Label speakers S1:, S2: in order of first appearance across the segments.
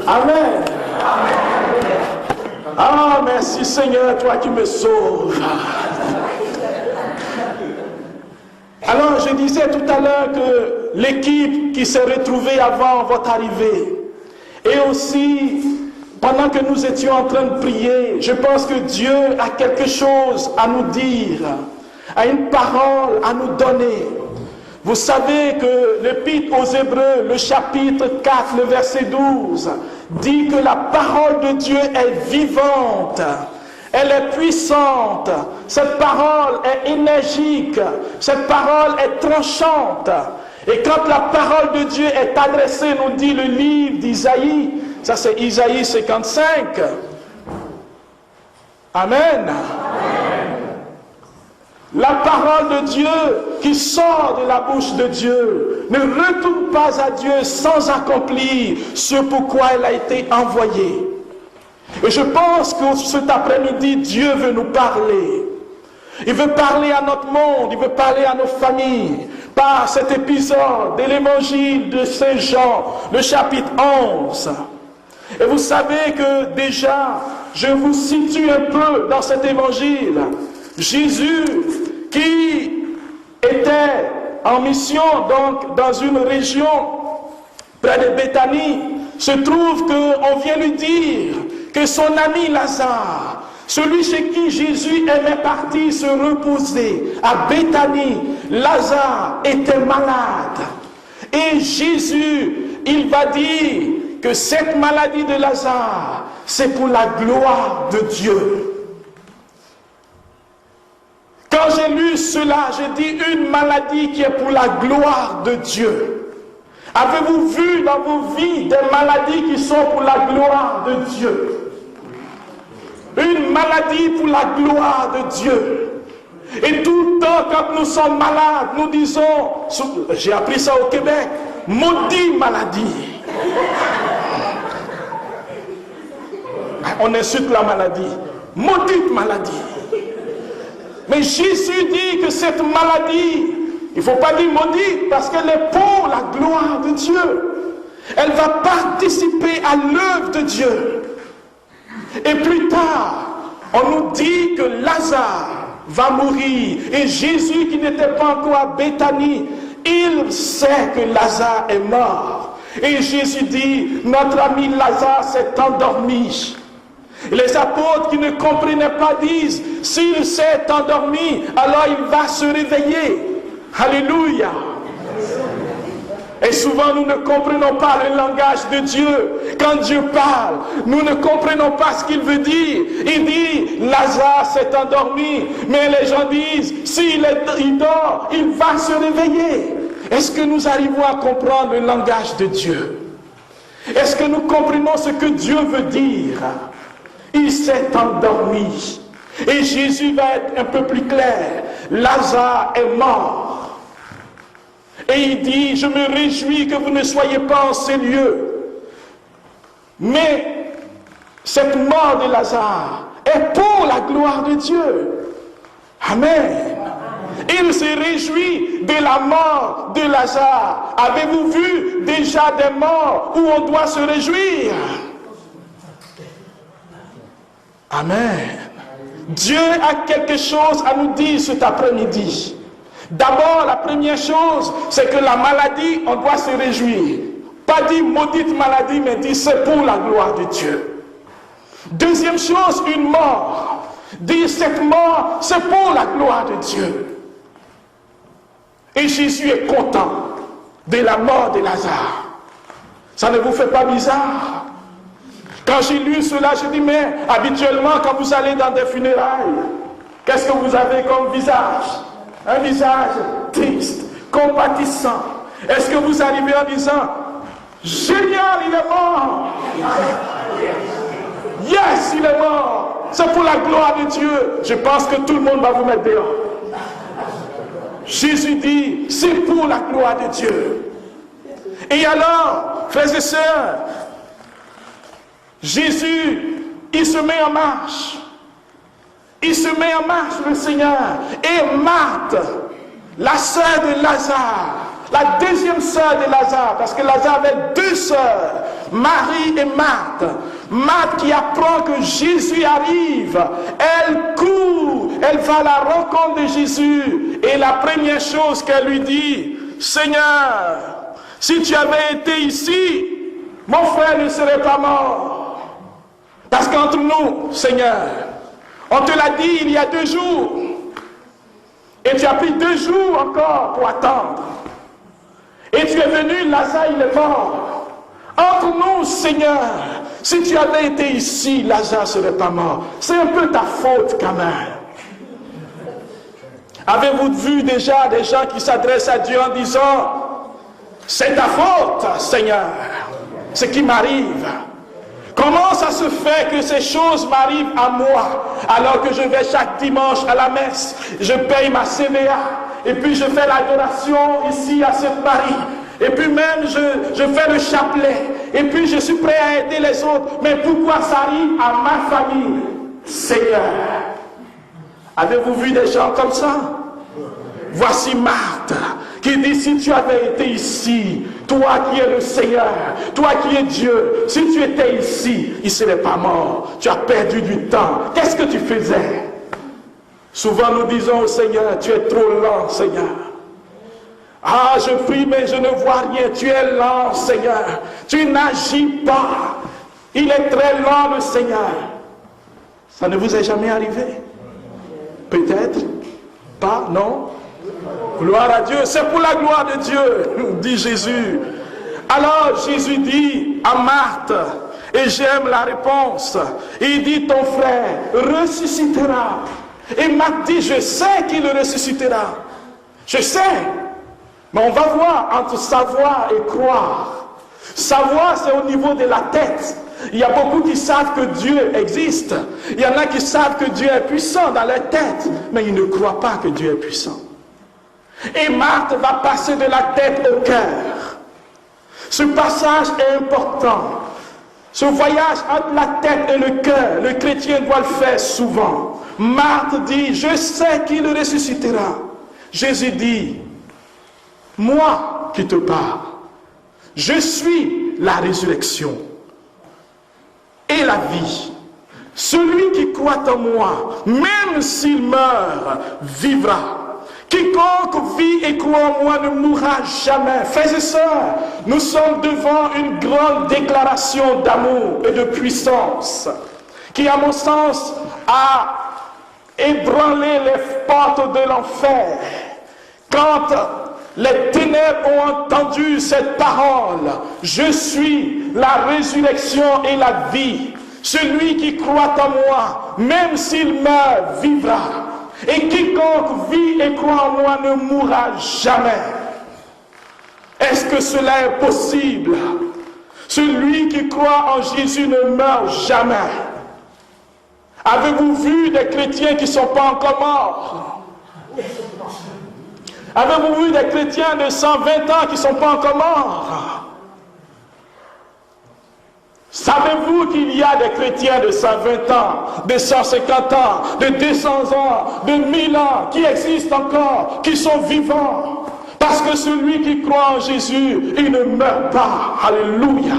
S1: Amen. Ah, merci Seigneur, toi qui me sauves. Alors, je disais tout à l'heure que l'équipe qui s'est retrouvée avant votre arrivée, et aussi, pendant que nous étions en train de prier, je pense que Dieu a quelque chose à nous dire, a une parole à nous donner. Vous savez que l'Épître aux Hébreux, le chapitre 4, le verset 12, dit que la parole de Dieu est vivante. Elle est puissante, cette parole est énergique, cette parole est tranchante. Et quand la parole de Dieu est adressée, nous dit le livre d'Isaïe, ça c'est Isaïe 55. Amen. La parole de Dieu qui sort de la bouche de Dieu ne retourne pas à Dieu sans accomplir ce pourquoi elle a été envoyée. Et je pense que cet après-midi, Dieu veut nous parler. Il veut parler à notre monde, il veut parler à nos familles. Par cet épisode de l'évangile de Saint Jean, le chapitre 11. Et vous savez que déjà, je vous situe un peu dans cet évangile. Jésus, qui était en mission donc dans une région près de Béthanie, se trouve qu'on vient lui dire que son ami Lazare, celui chez qui Jésus aimait partir se reposer à Béthanie, Lazare était malade. Et Jésus, il va dire que cette maladie de Lazare, c'est pour la gloire de Dieu. Quand j'ai lu cela, j'ai dit une maladie qui est pour la gloire de Dieu. Avez-vous vu dans vos vies des maladies qui sont pour la gloire de Dieu? Une maladie pour la gloire de Dieu. Et tout le temps, quand nous sommes malades, nous disons, j'ai appris ça au Québec, maudit maladie. On insulte la maladie. Maudite maladie. Mais Jésus dit que cette maladie, il ne faut pas dire maudite, parce qu'elle est pour la gloire de Dieu. Elle va participer à l'œuvre de Dieu. Et plus tard, on nous dit que Lazare va mourir. Et Jésus, qui n'était pas encore à Béthanie, il sait que Lazare est mort. Et Jésus dit, notre ami Lazare s'est endormi. Et les apôtres qui ne comprenaient pas disent, s'il s'est endormi, alors il va se réveiller. Alléluia. Et souvent nous ne comprenons pas le langage de Dieu. Quand Dieu parle, nous ne comprenons pas ce qu'il veut dire. Il dit, Lazare s'est endormi. Mais les gens disent, s'il dort, il va se réveiller. Est-ce que nous arrivons à comprendre le langage de Dieu? Est-ce que nous comprenons ce que Dieu veut dire? Il s'est endormi. Et Jésus va être un peu plus clair. Lazare est mort. Et il dit, je me réjouis que vous ne soyez pas en ces lieux. Mais cette mort de Lazare est pour la gloire de Dieu. Amen. Il se réjouit de la mort de Lazare. Avez-vous vu déjà des morts où on doit se réjouir? Amen. Dieu a quelque chose à nous dire cet après-midi. D'abord, la première chose, c'est que la maladie, on doit se réjouir. Pas dire maudite maladie, mais dire c'est pour la gloire de Dieu. Deuxième chose, une mort. Dire cette mort, c'est pour la gloire de Dieu. Et Jésus est content de la mort de Lazare. Ça ne vous fait pas bizarre? Quand j'ai lu cela, j'ai dit, mais habituellement, quand vous allez dans des funérailles, qu'est-ce que vous avez comme visage? Un visage triste, compatissant. Est-ce que vous arrivez en disant, génial, il est mort. Yes, il est mort. C'est pour la gloire de Dieu. Je pense que tout le monde va vous mettre dehors. Jésus dit, c'est pour la gloire de Dieu. Et alors, frères et sœurs, Jésus, il se met en marche. Il se met en marche, le Seigneur. Et Marthe, la sœur de Lazare, la deuxième sœur de Lazare, parce que Lazare avait deux sœurs. Marie et Marthe. Marthe qui apprend que Jésus arrive, elle court, elle va à la rencontre de Jésus. Et la première chose qu'elle lui dit, Seigneur, si tu avais été ici, mon frère ne serait pas mort. Parce qu'entre nous, Seigneur, on te l'a dit il y a 2 jours. Et tu as pris 2 jours encore pour attendre. Et tu es venu, Lazare il est mort. Entre nous, Seigneur, si tu avais été ici, Lazare ne serait pas mort. C'est un peu ta faute quand même. Avez-vous vu déjà des gens qui s'adressent à Dieu en disant, c'est ta faute, Seigneur, ce qui m'arrive. Comment ça se fait que ces choses m'arrivent à moi, alors que je vais chaque dimanche à la messe, je paye ma CVA, et puis je fais l'adoration ici à Sainte-Marie, et puis même je fais le chapelet, et puis je suis prêt à aider les autres, mais pourquoi ça arrive à ma famille? Seigneur, avez-vous vu des gens comme ça? Voici Marthe qui dit, si tu avais été ici, toi qui es le Seigneur, toi qui es Dieu, si tu étais ici, il ne serait pas mort. Tu as perdu du temps. Qu'est-ce que tu faisais? Souvent nous disons au Seigneur, tu es trop lent, Seigneur. Ah, je prie, mais je ne vois rien. Tu es lent, Seigneur. Tu n'agis pas. Il est très lent, le Seigneur. Ça ne vous est jamais arrivé? Peut-être pas, non? Gloire à Dieu, c'est pour la gloire de Dieu, dit Jésus. Alors Jésus dit à Marthe, et j'aime la réponse, il dit, ton frère ressuscitera. Et Marthe dit, je sais qu'il ressuscitera. Je sais. Mais on va voir entre savoir et croire. Savoir, c'est au niveau de la tête. Il y a beaucoup qui savent que Dieu existe. Il y en a qui savent que Dieu est puissant dans leur tête, mais ils ne croient pas que Dieu est puissant. Et Marthe va passer de la tête au cœur. Ce passage est important. Ce voyage entre la tête et le cœur, le chrétien doit le faire souvent. Marthe dit, je sais qu'il ressuscitera. Jésus dit, moi qui te parle, je suis la résurrection et la vie. Celui qui croit en moi, même s'il meurt, vivra. Quiconque vit et croit en moi ne mourra jamais. Frères et sœurs, nous sommes devant une grande déclaration d'amour et de puissance qui, à mon sens, a ébranlé les portes de l'enfer. Quand les ténèbres ont entendu cette parole, je suis la résurrection et la vie. Celui qui croit en moi, même s'il meurt, vivra. Et quiconque vit et croit en moi ne mourra jamais. Est-ce que cela est possible? Celui qui croit en Jésus ne meurt jamais. Avez-vous vu des chrétiens qui ne sont pas encore morts? Avez-vous vu des chrétiens de 120 ans qui ne sont pas encore morts? Savez-vous qu'il y a des chrétiens de 120 ans, de 150 ans, de 200 ans, de 1000 ans, qui existent encore, qui sont vivants? Parce que celui qui croit en Jésus, il ne meurt pas. Alléluia.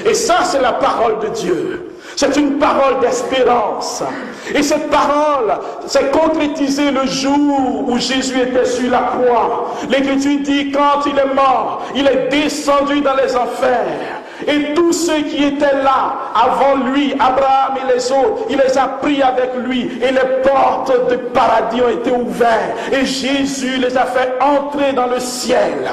S1: Et ça, c'est la parole de Dieu. C'est une parole d'espérance. Et cette parole s'est concrétisée le jour où Jésus était sur la croix. L'Écriture dit, quand il est mort, il est descendu dans les enfers. Et tous ceux qui étaient là avant lui, Abraham et les autres, il les a pris avec lui. Et les portes du paradis ont été ouvertes. Et Jésus les a fait entrer dans le ciel.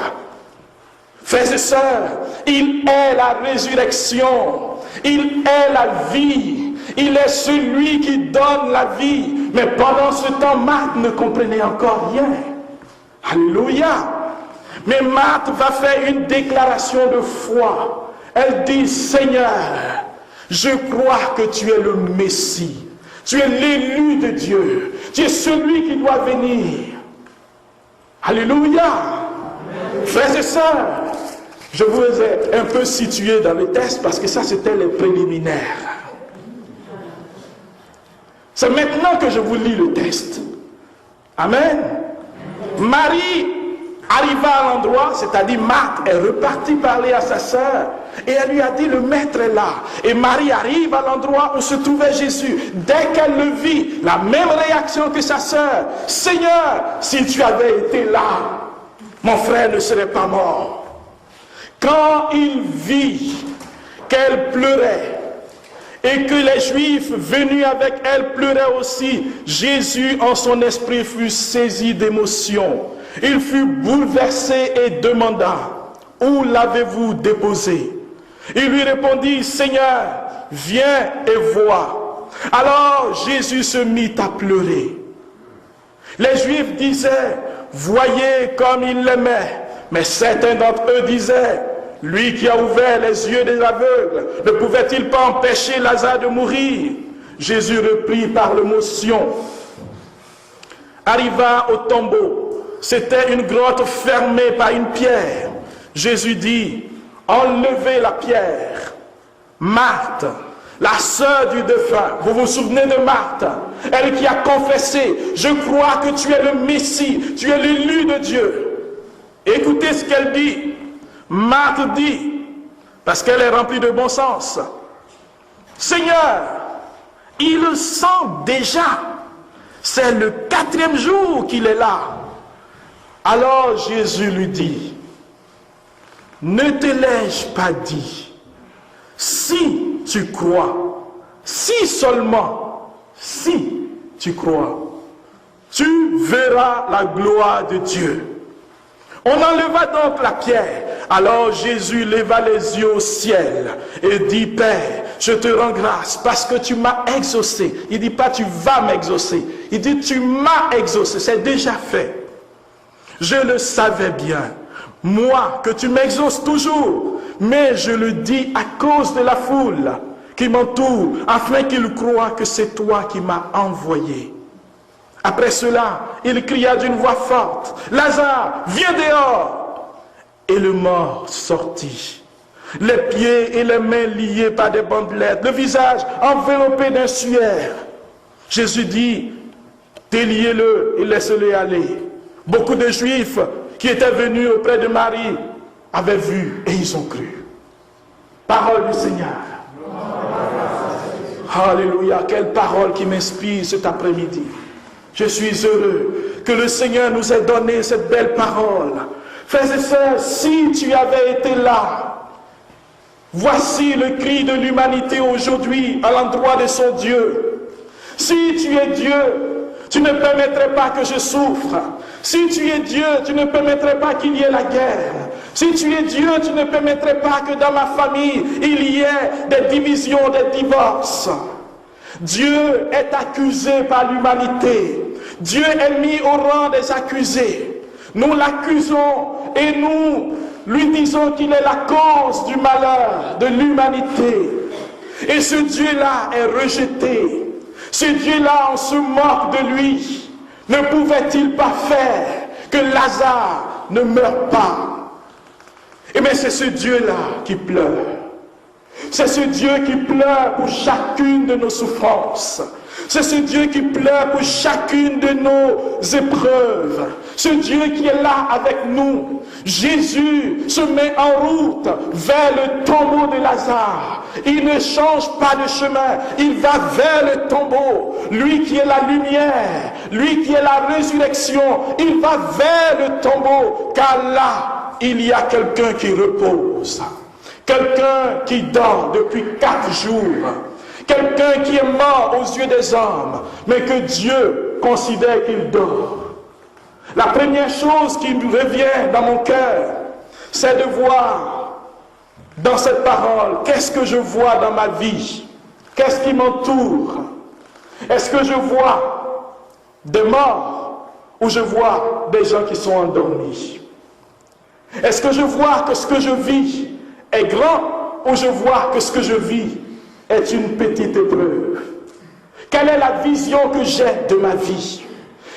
S1: Frères et sœurs, il est la résurrection. Il est la vie. Il est celui qui donne la vie. Mais pendant ce temps, Marthe ne comprenait encore rien. Alléluia. Mais Marthe va faire une déclaration de foi. Elle dit, Seigneur, je crois que tu es le Messie. Tu es l'élu de Dieu. Tu es celui qui doit venir. Alléluia. Frères et sœurs, je vous ai un peu situé dans le texte parce que ça c'était les préliminaires. C'est maintenant que je vous lis le texte. Amen. Marie Arriva à l'endroit, c'est-à-dire Marthe est repartie parler à sa sœur et elle lui a dit, le maître est là. Et Marie arrive à l'endroit où se trouvait Jésus. Dès qu'elle le vit, la même réaction que sa sœur, Seigneur, si tu avais été là, mon frère ne serait pas mort. Quand il vit qu'elle pleurait et que les Juifs venus avec elle pleuraient aussi, Jésus en son esprit fut saisi d'émotion. Il fut bouleversé et demanda, où l'avez-vous déposé? Il lui répondit, Seigneur, viens et vois. Alors Jésus se mit à pleurer. Les Juifs disaient, voyez comme il l'aimait. Mais certains d'entre eux disaient, lui qui a ouvert les yeux des aveugles, ne pouvait-il pas empêcher Lazare de mourir? Jésus reprit par l'émotion. Arriva au tombeau. C'était une grotte fermée par une pierre. Jésus dit, enlevez la pierre. Marthe, la sœur du défunt, vous vous souvenez de Marthe, elle qui a confessé, je crois que tu es le Messie, tu es l'élu de Dieu. Écoutez ce qu'elle dit. Marthe dit, parce qu'elle est remplie de bon sens, Seigneur, il le sent déjà, c'est le 4e jour qu'il est là. Alors Jésus lui dit, ne te l'ai-je pas dit, si tu crois, si seulement, si tu crois, tu verras la gloire de Dieu. On enleva donc la pierre. Alors Jésus leva les yeux au ciel et dit, Père, je te rends grâce parce que tu m'as exaucé. Il ne dit pas tu vas m'exaucer. Il dit tu m'as exaucé. C'est déjà fait. Je le savais bien, moi, que tu m'exauces toujours, mais je le dis à cause de la foule qui m'entoure, afin qu'ils croient que c'est toi qui m'as envoyé. Après cela, il cria d'une voix forte, Lazare, viens dehors. Et le mort sortit, les pieds et les mains liés par des bandelettes, le visage enveloppé d'un suaire. Jésus dit, déliez-le et laissez-le aller. Beaucoup de Juifs qui étaient venus auprès de Marie avaient vu et ils ont cru. Parole du Seigneur. Alléluia, quelle parole qui m'inspire cet après-midi. Je suis heureux que le Seigneur nous ait donné cette belle parole. Frères et sœurs, si tu avais été là, voici le cri de l'humanité aujourd'hui à l'endroit de son Dieu. Si tu es Dieu, tu ne permettrais pas que je souffre. Si tu es Dieu, tu ne permettrais pas qu'il y ait la guerre. Si tu es Dieu, tu ne permettrais pas que dans ma famille, il y ait des divisions, des divorces. Dieu est accusé par l'humanité. Dieu est mis au rang des accusés. Nous l'accusons et nous lui disons qu'il est la cause du malheur de l'humanité. Et ce Dieu-là est rejeté. Ce Dieu-là, on se moque de lui. Ne pouvait-il pas faire que Lazare ne meure pas? Eh bien, c'est ce Dieu-là qui pleure. C'est ce Dieu qui pleure pour chacune de nos souffrances. C'est ce Dieu qui pleure pour chacune de nos épreuves. Ce Dieu qui est là avec nous. Jésus se met en route vers le tombeau de Lazare. Il ne change pas de chemin. Il va vers le tombeau. Lui qui est la lumière, lui qui est la résurrection, il va vers le tombeau. Car là, il y a quelqu'un qui repose. Quelqu'un qui dort depuis 4 jours. Quelqu'un qui est mort aux yeux des hommes, mais que Dieu considère qu'il dort. La première chose qui me revient dans mon cœur, c'est de voir dans cette parole, qu'est-ce que je vois dans ma vie? Qu'est-ce qui m'entoure? Est-ce que je vois des morts ou je vois des gens qui sont endormis? Est-ce que je vois que ce que je vis est grand ou je vois que ce que je vis est une petite épreuve? Quelle est la vision que j'ai de ma vie?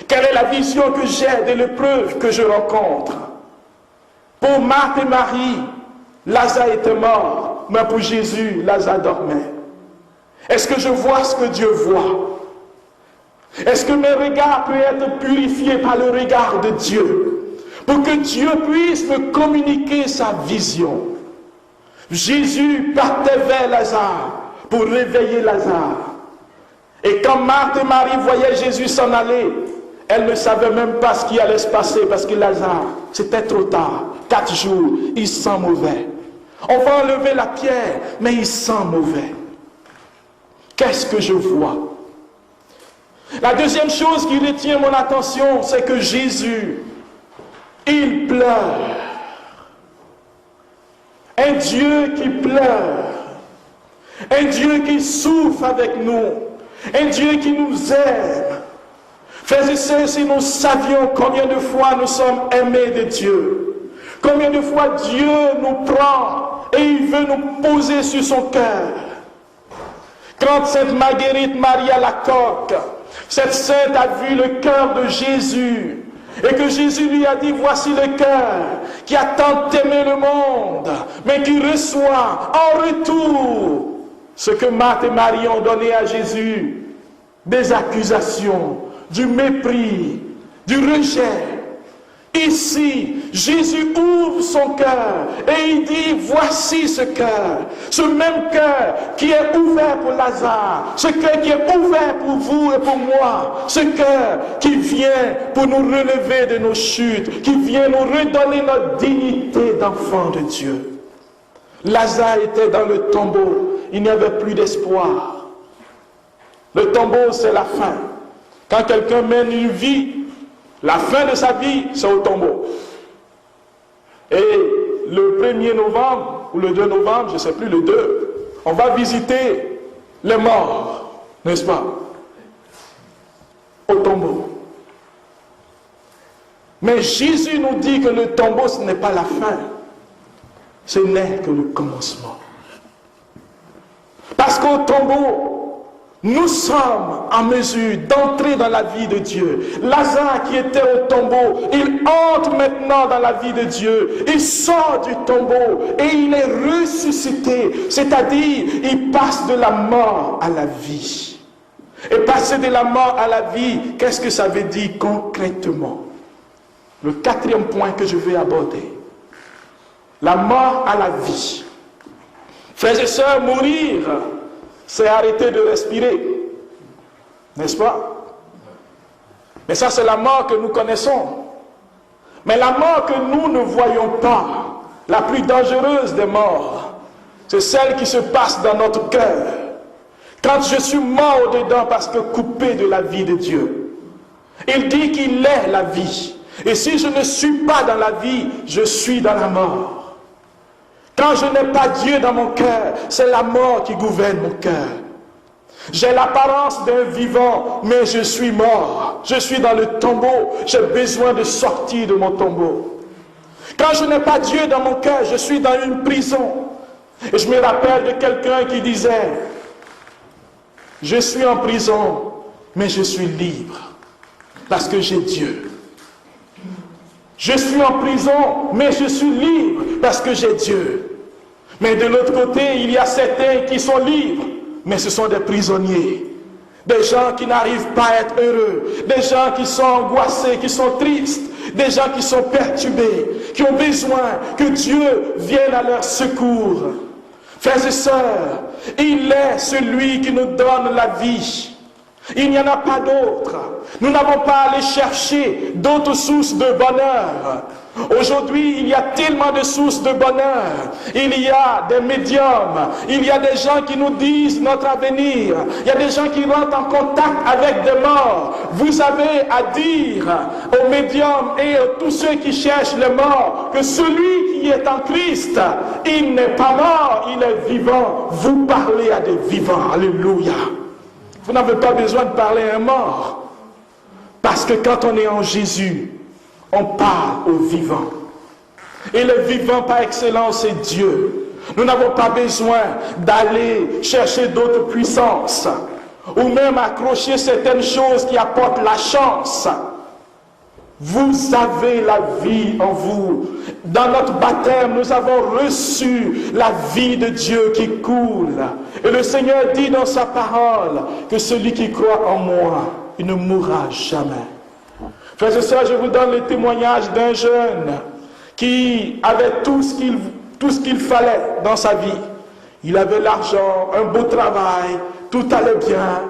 S1: Quelle est la vision que j'ai de l'épreuve que je rencontre? Pour Marthe et Marie, Lazare était mort, mais pour Jésus, Lazare dormait. Est-ce que je vois ce que Dieu voit? Est-ce que mes regards peuvent être purifiés par le regard de Dieu? pour que Dieu puisse me communiquer sa vision. Jésus partait vers Lazare pour réveiller Lazare. Et quand Marthe et Marie voyaient Jésus s'en aller, elles ne savaient même pas ce qui allait se passer parce que Lazare, c'était trop tard. 4 jours, il sent mauvais. On va enlever la pierre, mais il sent mauvais. Qu'est-ce que je vois? La deuxième chose qui retient mon attention, c'est que Jésus, il pleure. Un Dieu qui pleure. Un Dieu qui souffre avec nous. Un Dieu qui nous aime. Frères et sœurs, si nous savions combien de fois nous sommes aimés de Dieu, combien de fois Dieu nous prend et il veut nous poser sur son cœur. Quand Sainte Marguerite Marie Alacoque, cette sainte a vu le cœur de Jésus, et que Jésus lui a dit, voici le cœur qui a tant aimé le monde, mais qui reçoit en retour ce que Marthe et Marie ont donné à Jésus, des accusations, du mépris, du rejet. Ici, Jésus ouvre son cœur et il dit, voici ce cœur, ce même cœur qui est ouvert pour Lazare, ce cœur qui est ouvert pour vous et pour moi, ce cœur qui vient pour nous relever de nos chutes, qui vient nous redonner notre dignité d'enfant de Dieu. Lazare était dans le tombeau, il n'y avait plus d'espoir. Le tombeau, c'est la fin. Quand quelqu'un mène une vie, la fin de sa vie, c'est au tombeau. Et le 1er novembre, ou le 2 novembre, je ne sais plus, le 2, on va visiter les morts, n'est-ce pas? Au tombeau. Mais Jésus nous dit que le tombeau, ce n'est pas la fin. Ce n'est que le commencement. Parce qu'au tombeau, nous sommes en mesure d'entrer dans la vie de Dieu. Lazare qui était au tombeau, il entre maintenant dans la vie de Dieu. Il sort du tombeau et il est ressuscité. C'est-à-dire, il passe de la mort à la vie. Et passer de la mort à la vie, qu'est-ce que ça veut dire concrètement? Le 4e point que je vais aborder. La mort à la vie. Frères et sœurs, mourir, c'est arrêter de respirer, n'est-ce pas? Mais ça, c'est la mort que nous connaissons. Mais la mort que nous ne voyons pas, la plus dangereuse des morts, c'est celle qui se passe dans notre cœur. Quand je suis mort au-dedans parce que coupé de la vie de Dieu. Il dit qu'il est la vie. Et si je ne suis pas dans la vie, je suis dans la mort. Quand je n'ai pas Dieu dans mon cœur, c'est la mort qui gouverne mon cœur. J'ai l'apparence d'un vivant, mais je suis mort. Je suis dans le tombeau. J'ai besoin de sortir de mon tombeau. Quand je n'ai pas Dieu dans mon cœur, je suis dans une prison. Et je me rappelle de quelqu'un qui disait, je suis en prison, mais je suis libre, parce que j'ai Dieu. Je suis en prison, mais je suis libre parce que j'ai Dieu. Mais de l'autre côté, il y a certains qui sont libres, mais ce sont des prisonniers. Des gens qui n'arrivent pas à être heureux. Des gens qui sont angoissés, qui sont tristes. Des gens qui sont perturbés, qui ont besoin que Dieu vienne à leur secours. Frères et sœurs, il est celui qui nous donne la vie. Il n'y en a pas d'autre. Nous n'avons pas à aller chercher d'autres sources de bonheur. Aujourd'hui, il y a tellement de sources de bonheur. Il y a des médiums. Il y a des gens qui nous disent notre avenir. Il y a des gens qui rentrent en contact avec des morts. Vous avez à dire aux médiums et à tous ceux qui cherchent les morts que celui qui est en Christ, il n'est pas mort, il est vivant. Vous parlez à des vivants. Alléluia. Vous n'avez pas besoin de parler à un mort. Parce que quand on est en Jésus, on parle aux vivants. Et le vivant par excellence, c'est Dieu. Nous n'avons pas besoin d'aller chercher d'autres puissances. Ou même accrocher certaines choses qui apportent la chance. Vous avez la vie en vous. Dans notre baptême, nous avons reçu la vie de Dieu qui coule. Et le Seigneur dit dans sa parole que celui qui croit en moi, il ne mourra jamais. Frères et sœurs, je vous donne le témoignage d'un jeune qui avait tout ce qu'il fallait dans sa vie. Il avait l'argent, un beau travail, tout allait bien.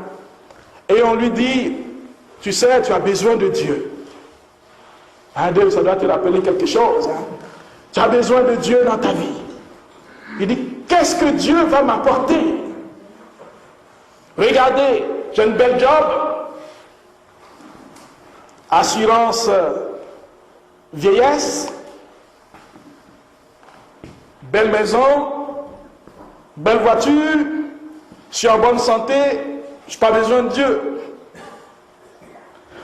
S1: Et on lui dit, tu sais, tu as besoin de Dieu. Dieu, ça doit te rappeler quelque chose. Tu as besoin de Dieu dans ta vie. Il dit, qu'est-ce que Dieu va m'apporter? Regardez, j'ai une belle job. Assurance vieillesse. Belle maison. Belle voiture. Je suis en bonne santé. Je n'ai pas besoin de Dieu.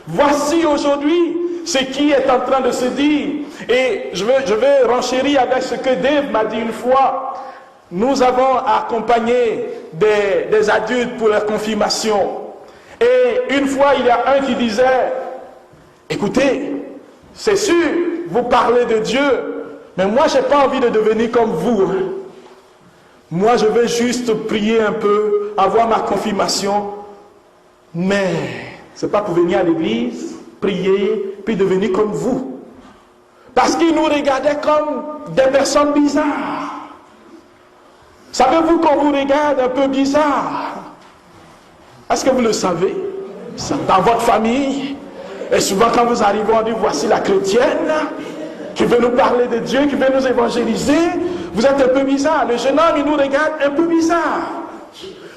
S1: Voici aujourd'hui ce qui est en train de se dire. Et je vais renchérir avec ce que Dave m'a dit une fois. Nous avons accompagné des adultes pour leur confirmation. Et une fois, il y a un qui disait, écoutez, c'est sûr, vous parlez de Dieu, mais moi, je n'ai pas envie de devenir comme vous. Moi, je veux juste prier un peu, avoir ma confirmation, mais ce n'est pas pour venir à l'église, prier, puis devenir comme vous. Parce qu'ils nous regardaient comme des personnes bizarres. Savez-vous qu'on vous regarde un peu bizarre? Est-ce que vous le savez? Dans votre famille, et souvent quand vous arrivez, on dit voici la chrétienne qui veut nous parler de Dieu, qui veut nous évangéliser. Vous êtes un peu bizarre. Le jeune homme, il nous regarde un peu bizarre.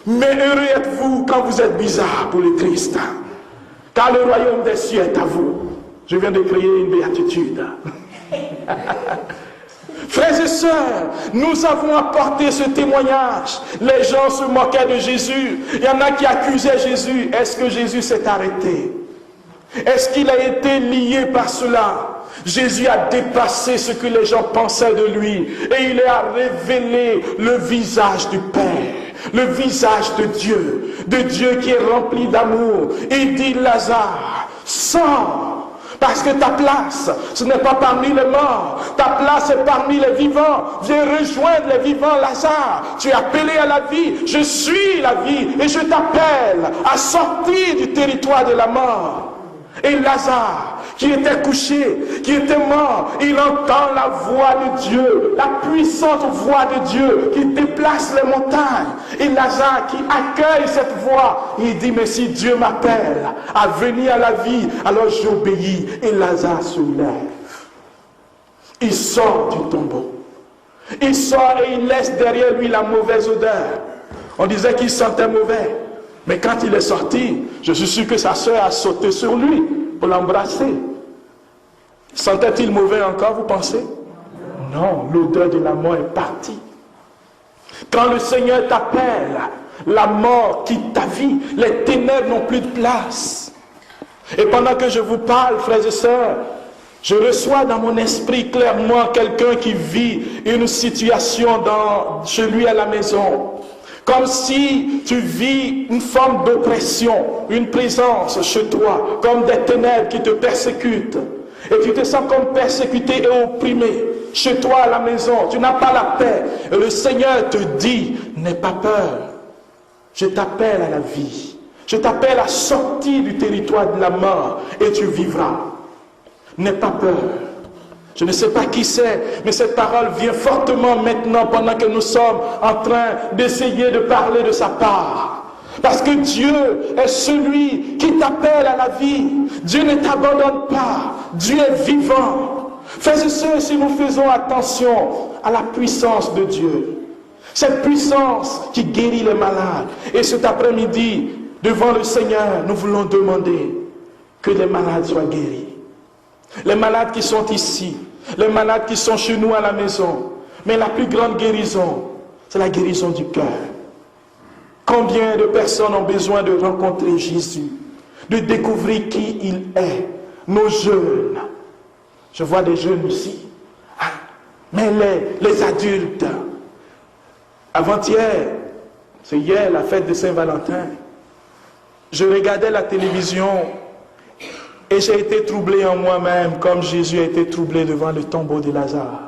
S1: Mais heureux êtes-vous quand vous êtes bizarre pour le Christ. Car le royaume des cieux est à vous. Je viens de créer une béatitude. Frères et sœurs, nous avons apporté ce témoignage. Les gens se moquaient de Jésus. Il y en a qui accusaient Jésus. Est-ce que Jésus s'est arrêté? Est-ce qu'il a été lié par cela? Jésus a dépassé ce que les gens pensaient de lui. Et il a révélé le visage du Père. Le visage de Dieu qui est rempli d'amour. Il dit, Lazare, sors. Parce que ta place, ce n'est pas parmi les morts. Ta place est parmi les vivants. Viens rejoindre les vivants, Lazare. Tu es appelé à la vie. Je suis la vie. Et je t'appelle à sortir du territoire de la mort. Et Lazare, qui était couché, qui était mort, il entend la voix de Dieu, la puissante voix de Dieu qui déplace les montagnes. Et Lazare qui accueille cette voix, il dit, mais si Dieu m'appelle à venir à la vie, alors j'obéis. Et Lazare se lève. Il sort du tombeau. Il sort et il laisse derrière lui la mauvaise odeur. On disait qu'il sentait mauvais. Mais quand il est sorti, je suis sûr que sa sœur a sauté sur lui pour l'embrasser. Sentait-il mauvais encore, vous pensez? Non, l'odeur de la mort est partie. Quand le Seigneur t'appelle, la mort quitte ta vie, les ténèbres n'ont plus de place. Et pendant que je vous parle, frères et sœurs, je reçois dans mon esprit clairement quelqu'un qui vit une situation chez lui à la maison. Comme si tu vis une forme d'oppression, une présence chez toi, comme des ténèbres qui te persécutent. Et tu te sens comme persécuté et opprimé chez toi à la maison. Tu n'as pas la paix. Et le Seigneur te dit, n'aie pas peur. Je t'appelle à la vie. Je t'appelle à sortir du territoire de la mort et tu vivras. N'aie pas peur. Je ne sais pas qui c'est, mais cette parole vient fortement maintenant pendant que nous sommes en train d'essayer de parler de sa part. Parce que Dieu est celui qui t'appelle à la vie. Dieu ne t'abandonne pas. Dieu est vivant. Frères et sœurs, si nous faisons attention à la puissance de Dieu, cette puissance qui guérit les malades. Et cet après-midi, devant le Seigneur, nous voulons demander que les malades soient guéris. Les malades qui sont ici, les malades qui sont chez nous à la maison. Mais la plus grande guérison, c'est la guérison du cœur. Combien de personnes ont besoin de rencontrer Jésus, de découvrir qui il est? Nos jeunes. Je vois des jeunes ici. Mais les adultes. Avant-hier, c'est hier la fête de Saint-Valentin. Je regardais la télévision et j'ai été troublé en moi-même comme Jésus a été troublé devant le tombeau de Lazare.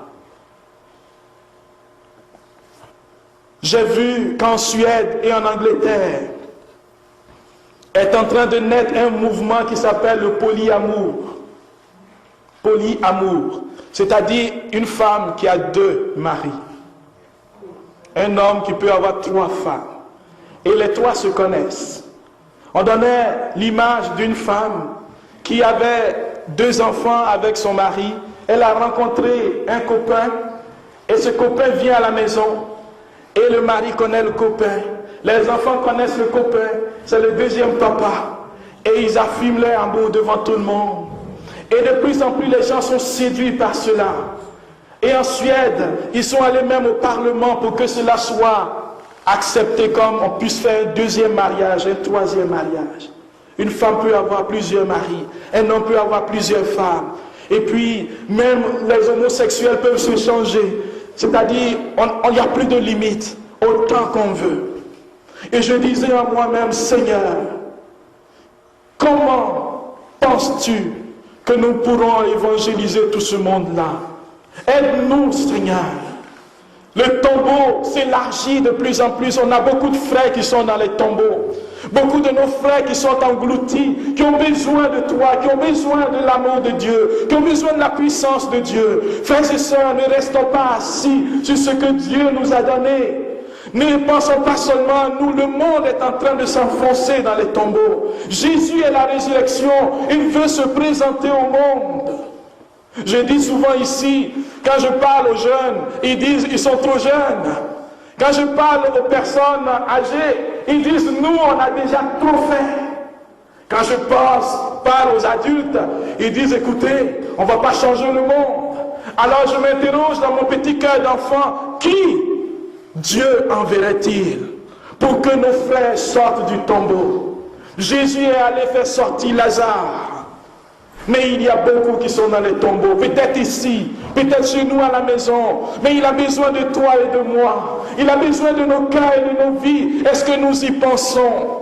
S1: J'ai vu qu'en Suède et en Angleterre est en train de naître un mouvement qui s'appelle le polyamour. polyamour, c'est-à-dire une femme qui a 2 maris. Un homme qui peut avoir 3 femmes. Et les 3 se connaissent. On donnait l'image d'une femme qui avait 2 enfants avec son mari. Elle a rencontré un copain et ce copain vient à la maison et le mari connaît le copain. Les enfants connaissent le copain, c'est le 2e papa. Et ils affirment leur amour devant tout le monde. Et de plus en plus, les gens sont séduits par cela. Et en Suède, ils sont allés même au Parlement pour que cela soit accepté comme on puisse faire un 2e mariage, un 3e mariage. Une femme peut avoir plusieurs maris, un homme peut avoir plusieurs femmes. Et puis, même les homosexuels peuvent se changer. C'est-à-dire, il n'y a plus de limite, autant qu'on veut. Et je disais à moi-même, Seigneur, comment penses-tu que nous pourrons évangéliser tout ce monde-là? Aide-nous, Seigneur. Le tombeau s'élargit de plus en plus. On a beaucoup de frères qui sont dans les tombeaux. Beaucoup de nos frères qui sont engloutis, qui ont besoin de toi, qui ont besoin de l'amour de Dieu, qui ont besoin de la puissance de Dieu. Frères et sœurs, ne restons pas assis sur ce que Dieu nous a donné. Ne pensons pas seulement à nous, le monde est en train de s'enfoncer dans les tombeaux. Jésus est la résurrection, il veut se présenter au monde. Je dis souvent ici, quand je parle aux jeunes, ils disent ils sont trop jeunes. Quand je parle aux personnes âgées, ils disent nous on a déjà trop fait. Quand je parle aux adultes, ils disent écoutez, on ne va pas changer le monde. Alors je m'interroge dans mon petit cœur d'enfant, qui Dieu enverrait-il pour que nos frères sortent du tombeau? Jésus est allé faire sortir Lazare. Mais il y a beaucoup qui sont dans les tombeaux, peut-être ici, peut-être chez nous à la maison, mais il a besoin de toi et de moi. Il a besoin de nos cœurs et de nos vies. Est-ce que nous y pensons?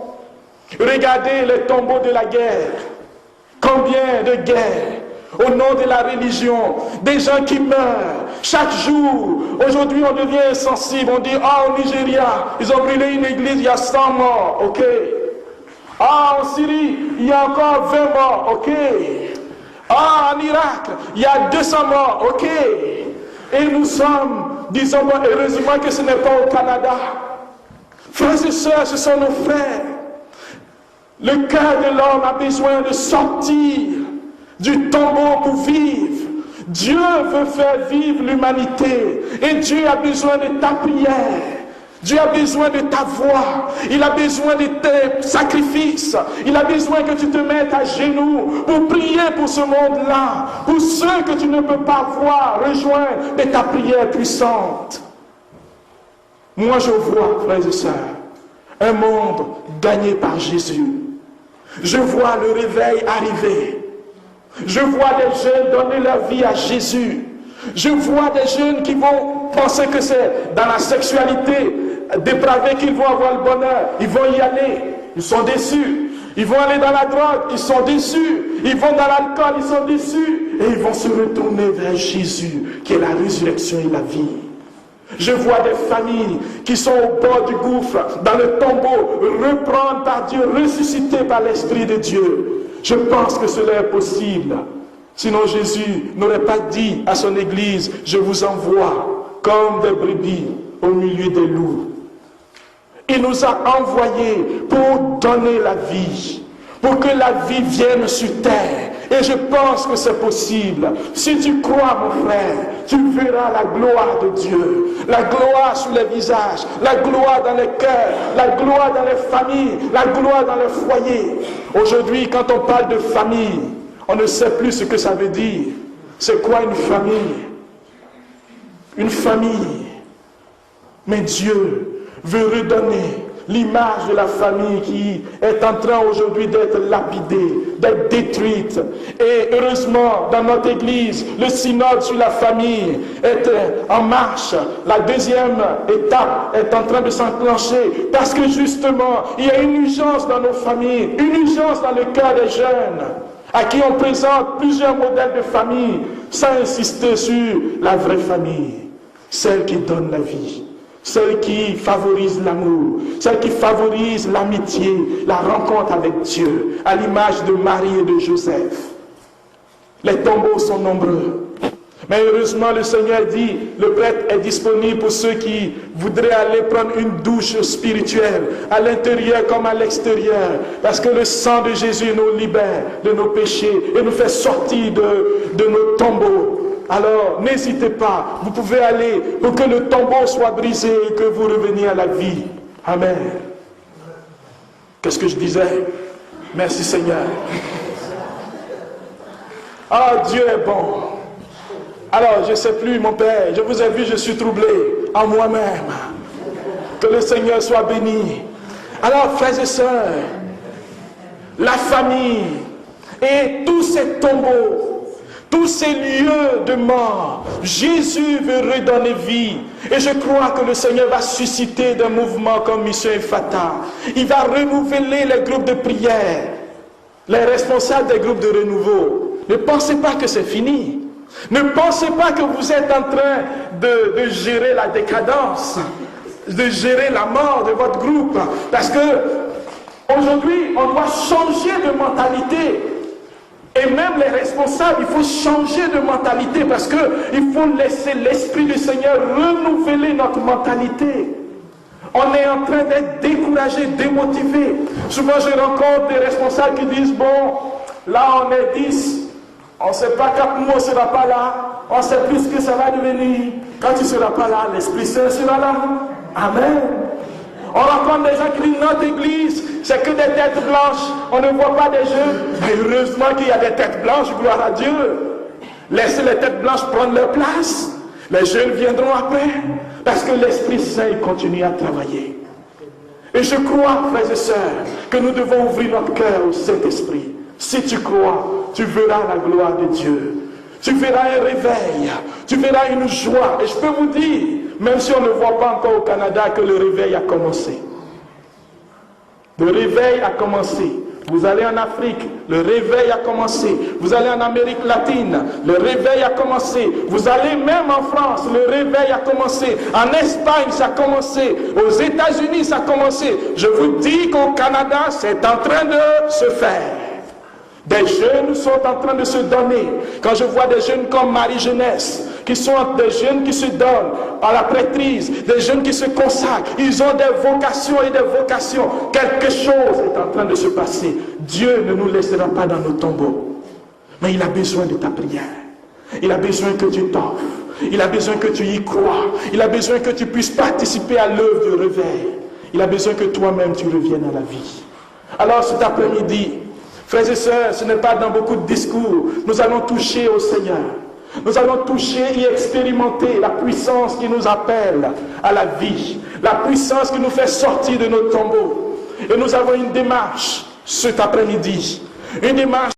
S1: Regardez les tombeaux de la guerre. Combien de guerres au nom de la religion, des gens qui meurent chaque jour. Aujourd'hui on devient insensible, on dit au Nigeria, ils ont brûlé une église, il y a 100 morts, ok. En Syrie, il y a encore 20 morts, ok. En Irak, il y a 200 morts, ok. Et nous sommes, disons, heureusement que ce n'est pas au Canada. Frères et sœurs, ce sont nos frères. Le cœur de l'homme a besoin de sortir du tombeau pour vivre. Dieu veut faire vivre l'humanité. Et Dieu a besoin de ta prière. Dieu a besoin de ta voix. Il a besoin de tes sacrifices. Il a besoin que tu te mettes à genoux pour prier pour ce monde-là. Pour ceux que tu ne peux pas voir, rejoindre de ta prière puissante. Moi je vois, frères et sœurs, un monde gagné par Jésus. Je vois le réveil arriver. Je vois des jeunes donner leur vie à Jésus. Je vois des jeunes qui vont penser que c'est dans la sexualité dépravée qu'ils vont avoir le bonheur. Ils vont y aller, ils sont déçus. Ils vont aller dans la drogue, ils sont déçus. Ils vont dans l'alcool, ils sont déçus. Et ils vont se retourner vers Jésus, qui est la résurrection et la vie. Je vois des familles qui sont au bord du gouffre, dans le tombeau, reprendre par Dieu, ressusciter par l'Esprit de Dieu. Je pense que cela est possible. Sinon Jésus n'aurait pas dit à son Église, je vous envoie comme des brebis au milieu des loups. Il nous a envoyés pour donner la vie, pour que la vie vienne sur terre. Et je pense que c'est possible. Si tu crois, mon frère, tu verras la gloire de Dieu. La gloire sur les visages, la gloire dans les cœurs, la gloire dans les familles, la gloire dans les foyers. Aujourd'hui, quand on parle de famille, on ne sait plus ce que ça veut dire. C'est quoi une famille? Une famille. Mais Dieu veut redonner l'image de la famille qui est en train aujourd'hui d'être lapidée, d'être détruite. Et heureusement, dans notre église, le synode sur la famille est en marche. La deuxième étape est en train de s'enclencher parce que justement, il y a une urgence dans nos familles, une urgence dans le cœur des jeunes, à qui on présente plusieurs modèles de famille sans insister sur la vraie famille, celle qui donne la vie, celle qui favorise l'amour, celle qui favorise l'amitié, la rencontre avec Dieu, à l'image de Marie et de Joseph. Les tombeaux sont nombreux. Mais heureusement, le Seigneur dit, le prêtre est disponible pour ceux qui voudraient aller prendre une douche spirituelle, à l'intérieur comme à l'extérieur. Parce que le sang de Jésus nous libère de nos péchés et nous fait sortir de nos tombeaux. Alors, n'hésitez pas, vous pouvez aller pour que le tombeau soit brisé et que vous reveniez à la vie. Amen. Qu'est-ce que je disais? Merci Seigneur. Ah, Dieu est bon. Alors, je ne sais plus, mon Père, je vous ai vu, je suis troublé en moi-même. Que le Seigneur soit béni. Alors, frères et sœurs, la famille et tous ces tombeaux, tous ces lieux de mort, Jésus veut redonner vie. Et je crois que le Seigneur va susciter des mouvements comme Mission Ephata. Il va renouveler les groupes de prière, les responsables des groupes de renouveau. Ne pensez pas que c'est fini. Ne pensez pas que vous êtes en train de gérer la décadence, de gérer la mort de votre groupe. Parce que aujourd'hui, on doit changer de mentalité. Et même les responsables, il faut changer de mentalité parce qu'il faut laisser l'Esprit du Seigneur renouveler notre mentalité. On est en train d'être découragé, démotivé. Souvent, je rencontre des responsables qui disent, bon, là on est 10. On ne sait pas quand nous on ne sera pas là. On ne sait plus ce que ça va devenir. Quand tu ne seras pas là, l'Esprit Saint sera là. Amen. On rencontre des gens qui disent notre église, c'est que des têtes blanches. On ne voit pas des jeunes. Mais heureusement qu'il y a des têtes blanches, gloire à Dieu. Laissez les têtes blanches prendre leur place. Les jeunes viendront après. Parce que l'Esprit Saint il continue à travailler. Et je crois, frères et sœurs, que nous devons ouvrir notre cœur au Saint-Esprit. Si tu crois, tu verras la gloire de Dieu. Tu verras un réveil. Tu verras une joie. Et je peux vous dire, même si on ne voit pas encore au Canada, que le réveil a commencé. Le réveil a commencé. Vous allez en Afrique, le réveil a commencé. Vous allez en Amérique latine, le réveil a commencé. Vous allez même en France, le réveil a commencé. En Espagne, ça a commencé. Aux États-Unis, ça a commencé. Je vous dis qu'au Canada, c'est en train de se faire. Des jeunes sont en train de se donner. Quand je vois des jeunes comme Marie Jeunesse, qui sont des jeunes qui se donnent à la prêtrise, des jeunes qui se consacrent, ils ont des vocations et des vocations. Quelque chose est en train de se passer. Dieu ne nous laissera pas dans nos tombeaux. Mais il a besoin de ta prière. Il a besoin que tu t'offres. Il a besoin que tu y crois. Il a besoin que tu puisses participer à l'œuvre du réveil. Il a besoin que toi-même tu reviennes à la vie. Alors cet après-midi, frères et sœurs, ce n'est pas dans beaucoup de discours. Nous allons toucher au Seigneur. Nous allons toucher et expérimenter la puissance qui nous appelle à la vie. La puissance qui nous fait sortir de nos tombeaux. Et nous avons une démarche cet après-midi. Une démarche